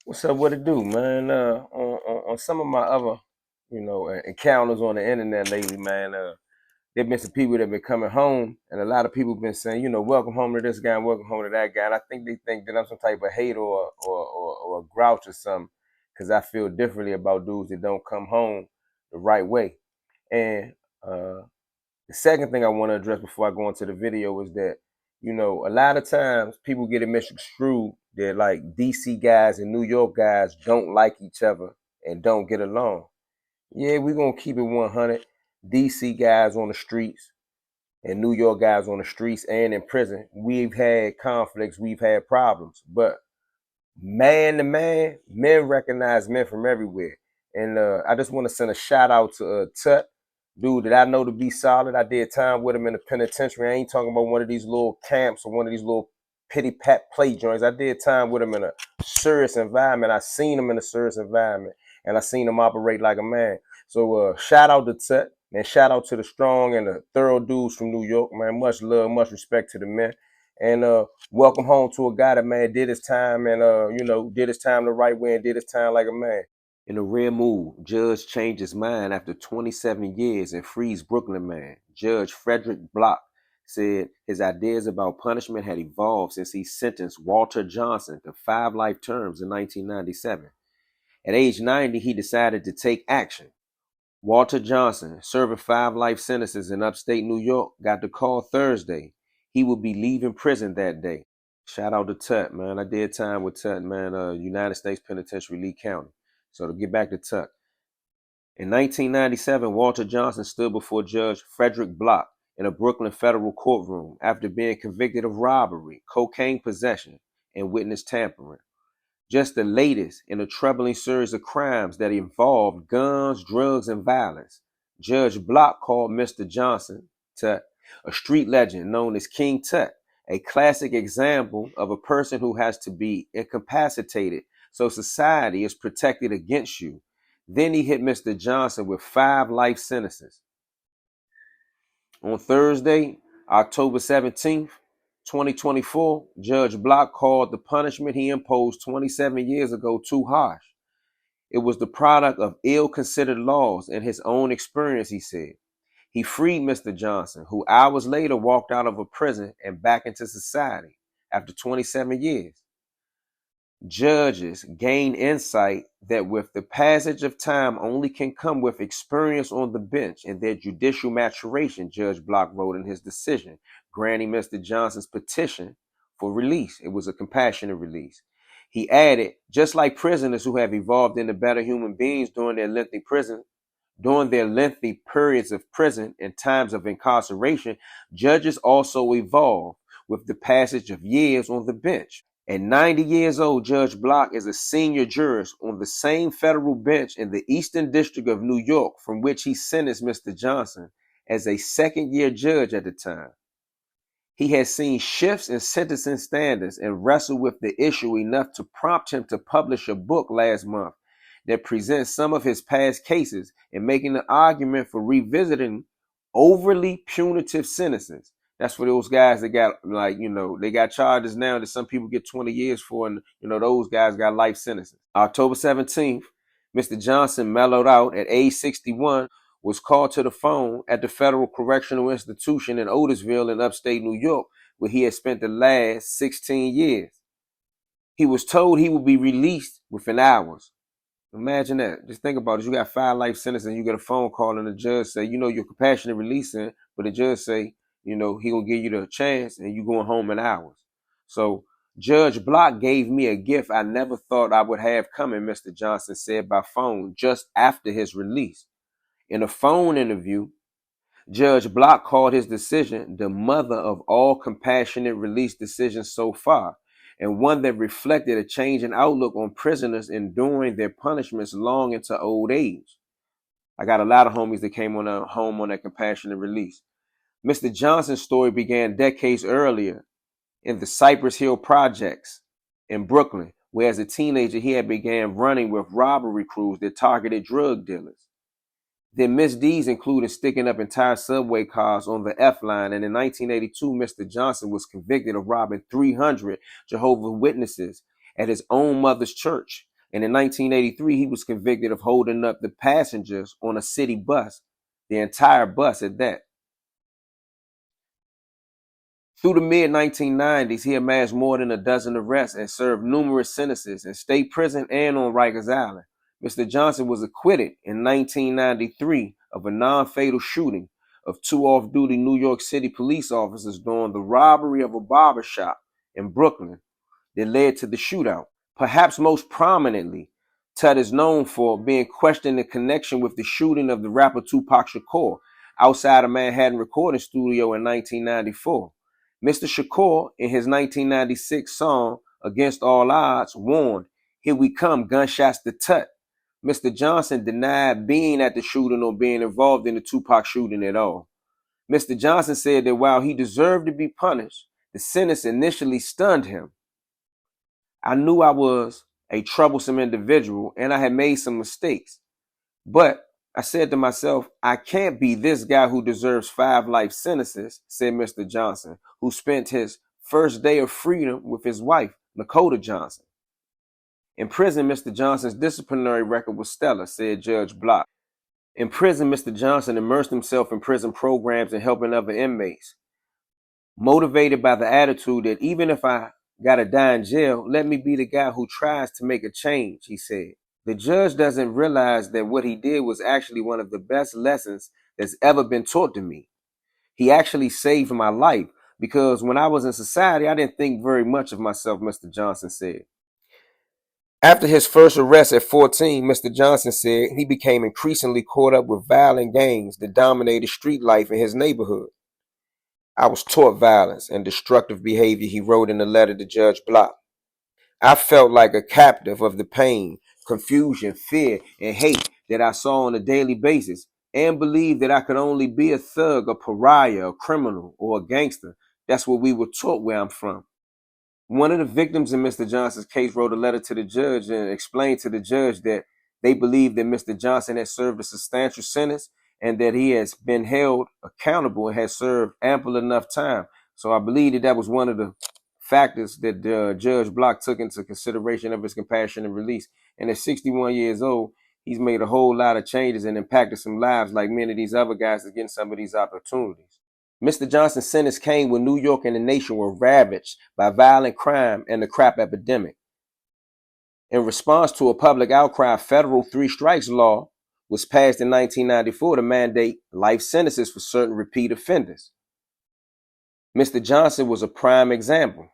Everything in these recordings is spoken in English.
What's up? What it do, man? On some of my other, encounters on the internet lately, man. There've been some people that been coming home, and a lot of people been saying, welcome home to this guy, and welcome home to that guy. And I think they think that I'm some type of hater or a grouch or something, because I feel differently about dudes that don't come home the right way. And the second thing I want to address before I go into the video is that, a lot of times people get it misconstrued that like DC guys and New York guys don't like each other and don't get along. Yeah, we're going to keep it 100. DC guys on the streets and New York guys on the streets and in prison, we've had conflicts, we've had problems. But man to man, men recognize men from everywhere. And I just want to send a shout out to Tut, dude that I know to be solid. I did time with him in the penitentiary. I ain't talking about one of these little camps or one of these little pity pat play joints. I did time with him in a serious environment. I seen him in a serious environment, and I seen him operate like a man. So shout out to Tut, and shout out to the strong and the thorough dudes from New York, man. Much love, much respect to the men. And welcome home to a guy that, man, did his time and did his time the right way and did his time like a man. In a rare move, Judge changed his mind after 27 years and frees Brooklyn man. Judge Frederick Block said his ideas about punishment had evolved since he sentenced Walter Johnson to 5 life terms in 1997. At age 90, he decided to take action. Walter Johnson, serving 5 life sentences in upstate New York, got the call Thursday. He would be leaving prison that day. Shout out to Tut, man. I did time with Tut, man. United States Penitentiary, Lee County. So to get back to Tut. In 1997, Walter Johnson stood before Judge Frederick Block in a Brooklyn federal courtroom after being convicted of robbery, cocaine possession, and witness tampering. Just the latest in a troubling series of crimes that involved guns, drugs, and violence. Judge Block called Mr. Johnson Tut a street legend known as King Tut, a classic example of a person who has to be incapacitated so society is protected against you. Then he hit Mr. Johnson with 5 life sentences. On Thursday, October 17th, 2024, Judge Block called the punishment he imposed 27 years ago too harsh. It was the product of ill-considered laws and his own experience, he said. He freed Mr. Johnson, who hours later walked out of a prison and back into society after 27 years. Judges gain insight that with the passage of time only can come with experience on the bench and their judicial maturation, Judge Block wrote in his decision, granting Mr. Johnson's petition for release. It was a compassionate release. He added, just like prisoners who have evolved into better human beings during their lengthy periods of prison and times of incarceration, judges also evolve with the passage of years on the bench. At 90 years old, Judge Block is a senior jurist on the same federal bench in the Eastern District of New York from which he sentenced Mr. Johnson as a second-year judge at the time. He has seen shifts in sentencing standards and wrestled with the issue enough to prompt him to publish a book last month that presents some of his past cases and making the argument for revisiting overly punitive sentences. That's for those guys that got, they got charges now that some people get 20 years for, and, those guys got life sentences. October 17th, Mr. Johnson mellowed out at age 61, was called to the phone at the Federal Correctional Institution in Otisville in upstate New York, where he had spent the last 16 years. He was told he would be released within hours. Imagine that. Just think about it. You got 5 life sentences and you get a phone call and the judge say, you're compassionate releasing, but the judge say, he gonna give you the chance and you going home in hours. So Judge Block gave me a gift I never thought I would have coming, Mr. Johnson said by phone just after his release. In a phone interview, Judge Block called his decision the mother of all compassionate release decisions so far, and one that reflected a change in outlook on prisoners enduring their punishments long into old age. I got a lot of homies that came home on that compassionate release. Mr. Johnson's story began decades earlier in the Cypress Hill projects in Brooklyn, where as a teenager he had began running with robbery crews that targeted drug dealers. Their misdeeds included sticking up entire subway cars on the F line, and in 1982, Mr. Johnson was convicted of robbing 300 Jehovah's Witnesses at his own mother's church. And in 1983, he was convicted of holding up the passengers on a city bus, the entire bus at that. Through the mid-1990s, he amassed more than a dozen arrests and served numerous sentences in state prison and on Rikers Island. Mr. Johnson was acquitted in 1993 of a non-fatal shooting of two off-duty New York City police officers during the robbery of a barber shop in Brooklyn that led to the shootout. Perhaps most prominently, Tut is known for being questioned in connection with the shooting of the rapper Tupac Shakur outside a Manhattan recording studio in 1994. Mr. Shakur, in his 1996 song Against All Odds, warned, "Here we come, gunshots to Tut." Mr. Johnson denied being at the shooting or being involved in the Tupac shooting at all. Mr. Johnson said that while he deserved to be punished, the sentence initially stunned him. "I knew I was a troublesome individual and I had made some mistakes. But I said to myself, I can't be this guy who deserves 5 life sentences," said Mr. Johnson, who spent his first day of freedom with his wife, Nakota Johnson. In prison, Mr. Johnson's disciplinary record was stellar, said Judge Block. In prison, Mr. Johnson immersed himself in prison programs and helping other inmates, motivated by the attitude that even if I gotta die in jail, let me be the guy who tries to make a change, he said. The judge doesn't realize that what he did was actually one of the best lessons that's ever been taught to me. He actually saved my life because when I was in society, I didn't think very much of myself, Mr. Johnson said. After his first arrest at 14, Mr. Johnson said he became increasingly caught up with violent gangs that dominated street life in his neighborhood. "I was taught violence and destructive behavior," he wrote in a letter to Judge Block. "I felt like a captive of the pain, confusion, fear, and hate that I saw on a daily basis and believed that I could only be a thug, a pariah, a criminal, or a gangster. That's what we were taught where I'm from." One of the victims in Mr. Johnson's case wrote a letter to the judge and explained to the judge that they believed that Mr. Johnson had served a substantial sentence and that he has been held accountable and has served ample enough time. So I believe that was one of the factors that Judge Block took into consideration of his compassionate release. And at 61 years old, he's made a whole lot of changes and impacted some lives like many of these other guys that's getting some of these opportunities. Mr. Johnson's sentence came when New York and the nation were ravaged by violent crime and the crack epidemic. In response to a public outcry, federal 3 strikes law was passed in 1994 to mandate life sentences for certain repeat offenders. Mr. Johnson was a prime example.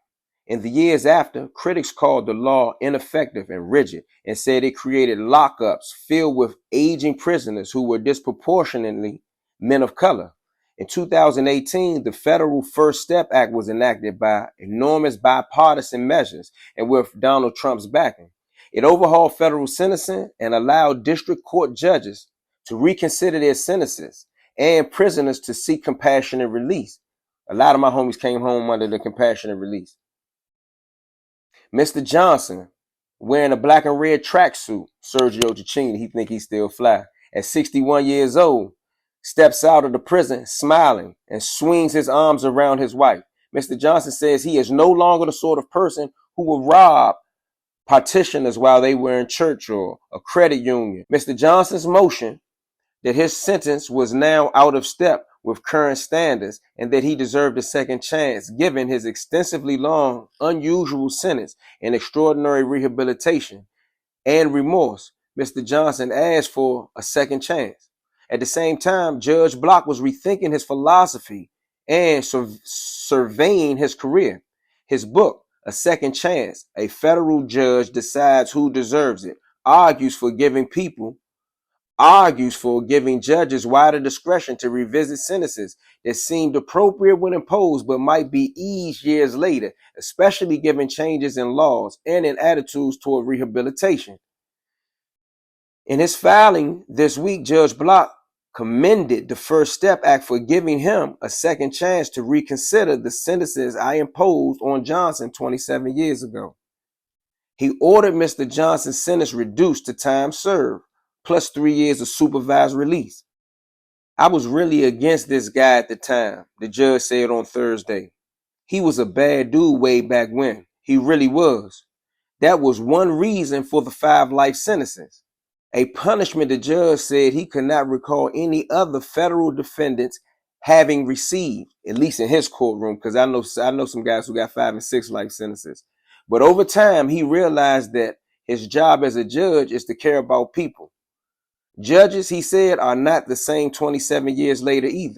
In the years after, critics called the law ineffective and rigid and said it created lockups filled with aging prisoners who were disproportionately men of color. In 2018, the Federal First Step Act was enacted by enormous bipartisan measures and with Donald Trump's backing. It overhauled federal sentencing and allowed district court judges to reconsider their sentences and prisoners to seek compassionate release. A lot of my homies came home under the compassionate release. Mr. Johnson, wearing a black and red tracksuit, Sergio Cicchini, he think he's still fly, at 61 years old, steps out of the prison smiling and swings his arms around his wife. Mr. Johnson says he is no longer the sort of person who will rob partitioners while they were in church or a credit union. Mr. Johnson's motion that his sentence was now out of step with current standards and that he deserved a second chance given his extensively long, unusual sentence and extraordinary rehabilitation and remorse. Mr. Johnson asked for a second chance. At the same time, Judge Block was rethinking his philosophy and surveying his career. His book, A Second Chance, A Federal Judge Decides Who Deserves It, argues for giving judges wider discretion to revisit sentences that seemed appropriate when imposed but might be eased years later, especially given changes in laws and in attitudes toward rehabilitation. In his filing this week, Judge Block commended the First Step Act for giving him a second chance to reconsider the sentences I imposed on Johnson 27 years ago. He ordered Mr. Johnson's sentence reduced to time served, plus 3 years of supervised release. "I was really against this guy at the time," the judge said on Thursday. "He was a bad dude way back when. He really was. That was one reason for the 5 life sentences. A punishment the judge said he could not recall any other federal defendants having received, at least in his courtroom, because I know some guys who got 5 and 6 life sentences. But over time, he realized that his job as a judge is to care about people. Judges, he said, are not the same 27 years later either.